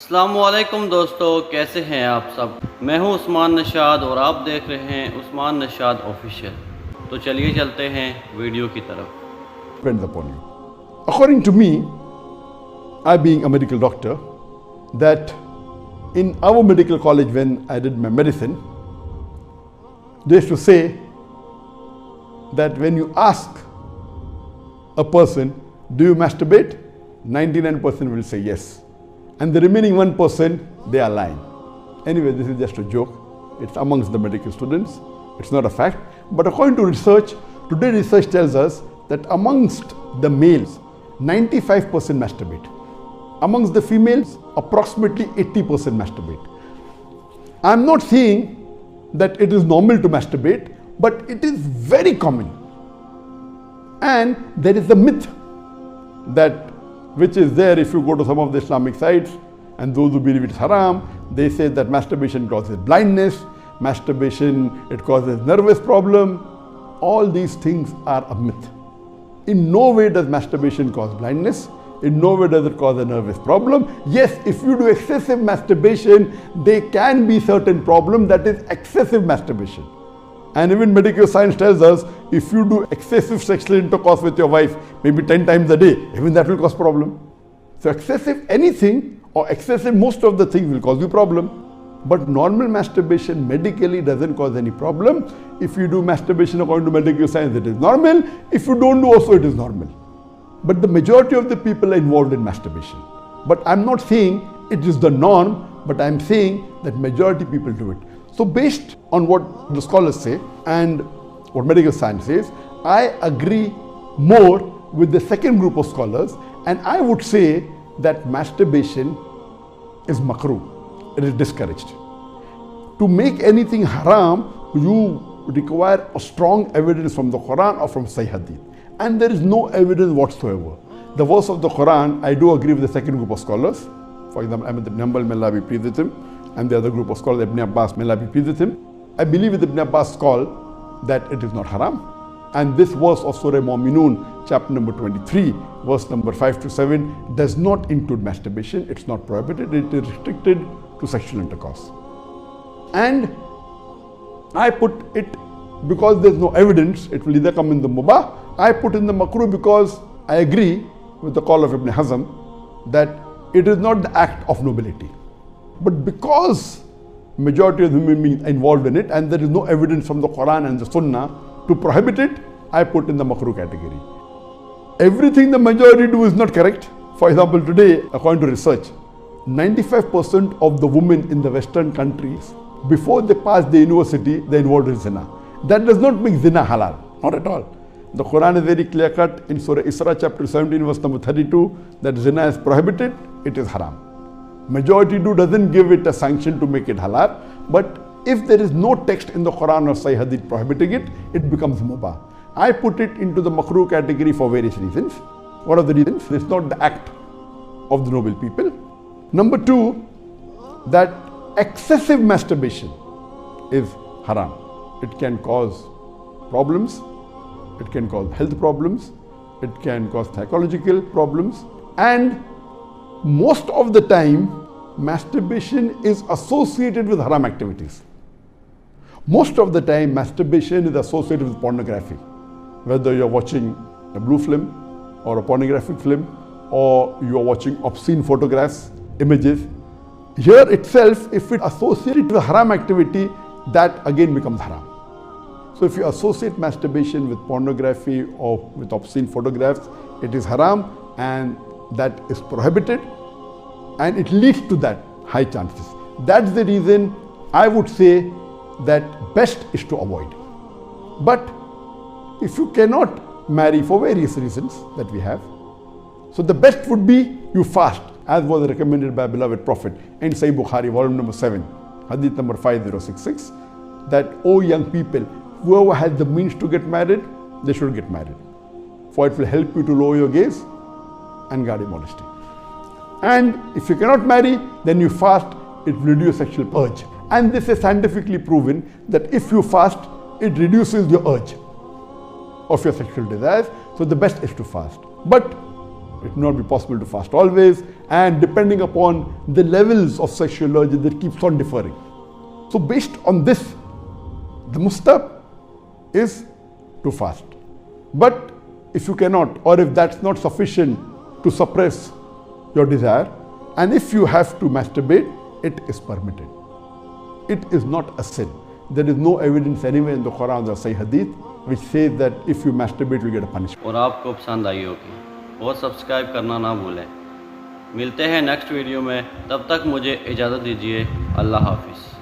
अस्सलामुअलैकुम दोस्तों, कैसे हैं आप सब। मैं हूं उस्मान नशाद और आप देख रहे हैं उस्मान नशाद ऑफिशियल। तो चलिए चलते हैं वीडियो की तरफ। Depends upon you. According to me, I being a medical doctor, that in our medical college when I did my medicine, they used to say that when you ask a person, do you masturbate? 99% will say yes. And the remaining 1%, they are lying. Anyway, this is just a joke. It's amongst the medical students. It's not a fact. But according to research, today research tells us that amongst the males, 95% masturbate. Amongst the females, approximately 80% masturbate. I'm not saying that it is normal to masturbate, but it is very common. And there is a myth that which is there if you go to some of the Islamic sites, and those who believe it's haram, they say that masturbation causes blindness, masturbation, it causes nervous problem. All these things are a myth. In no way does masturbation cause blindness. In no way does it cause a nervous problem. Yes, if you do excessive masturbation, there can be certain problem, that is excessive masturbation. And even medical science tells us, if you do excessive sexual intercourse with your wife, maybe 10 times a day, even that will cause problem. So excessive anything or excessive most of the things will cause you problem. But normal masturbation medically doesn't cause any problem. If you do masturbation according to medical science, it is normal. If you don't do also, it is normal. But the majority of the people are involved in masturbation. But I'm not saying it is the norm, but I'm saying that majority people do it. So based on what the scholars say and what medical science says, I agree more with the second group of scholars, and I would say that masturbation is makruh. It is discouraged. To make anything haram, you require a strong evidence from the Quran or from Sahih Hadith. And there is no evidence whatsoever. The verse of the Quran, I do agree with the second group of scholars. For example, Ahmad ibn Hanbal, may Allah be pleased with him, and the other group of scholars, Ibn Abbas, may Allah be pleased with him. I believe with Ibn Abbas' call that it is not haram. And this verse of Surah Mu'minun, chapter number 23, verse number 5 to 7, does not include masturbation. It's not prohibited. It is restricted to sexual intercourse. And I put it because there's no evidence. It will either come in the mubah. I put in the makruh because I agree with the call of Ibn Hazm that it is not the act of nobility. But because majority of human beings are involved in it and there is no evidence from the Quran and the Sunnah to prohibit it, I put in the makruh category. Everything the majority do is not correct. For example, today, according to research, 95% of the women in the Western countries, before they pass the university, they are involved in zina. That does not make zina halal, not at all. The Quran is very clear cut in Surah Isra chapter 17 verse number 32 that zina is prohibited, it is haram. Majority do doesn't give it a sanction to make it halal, but if there is no text in the Quran or Sahih Hadith prohibiting it, it becomes mubah. I put it into the makruh category for various reasons. What are the reasons? It's not the act of the noble people. Number two, that excessive masturbation is haram. It can cause problems, it can cause health problems, it can cause psychological problems, and most of the time masturbation is associated with haram activities. Most of the time masturbation is associated with pornography. Whether you're watching a blue film or a pornographic film, or you are watching obscene photographs, images. Here itself, if it associated with haram activity, that again becomes haram. So if you associate masturbation with pornography or with obscene photographs, it is haram and that is prohibited, and it leads to that high chances. That's the reason I would say that best is to avoid. But if you cannot marry for various reasons that we have, so the best would be you fast, as was recommended by beloved Prophet in Sahih Bukhari, volume number 7, hadith number 5066, that, O young people, whoever has the means to get married, they should get married. For it will help you to lower your gaze and guard your modesty. And if you cannot marry, then you fast, it will reduce sexual urge. And this is scientifically proven that if you fast, it reduces your urge of your sexual desires. So the best is to fast. But It will not be possible to fast always, and depending upon the levels of sexual urge that keeps on differing. So based on this, the mustahab is to fast. But if you cannot, or if that's not sufficient to suppress your desire, and if you have to masturbate, it is permitted. It is not a sin. There is no evidence anywhere in the Quran or Sahih Hadith which says that if you masturbate you get a punishment. और आपको पसंद आई होगी और subscribe करना ना भूलें। मिलते हैं नेक्स्ट वीडियो में, तब तक मुझे इजाज़त दीजिए। अल्लाह हाफिज़।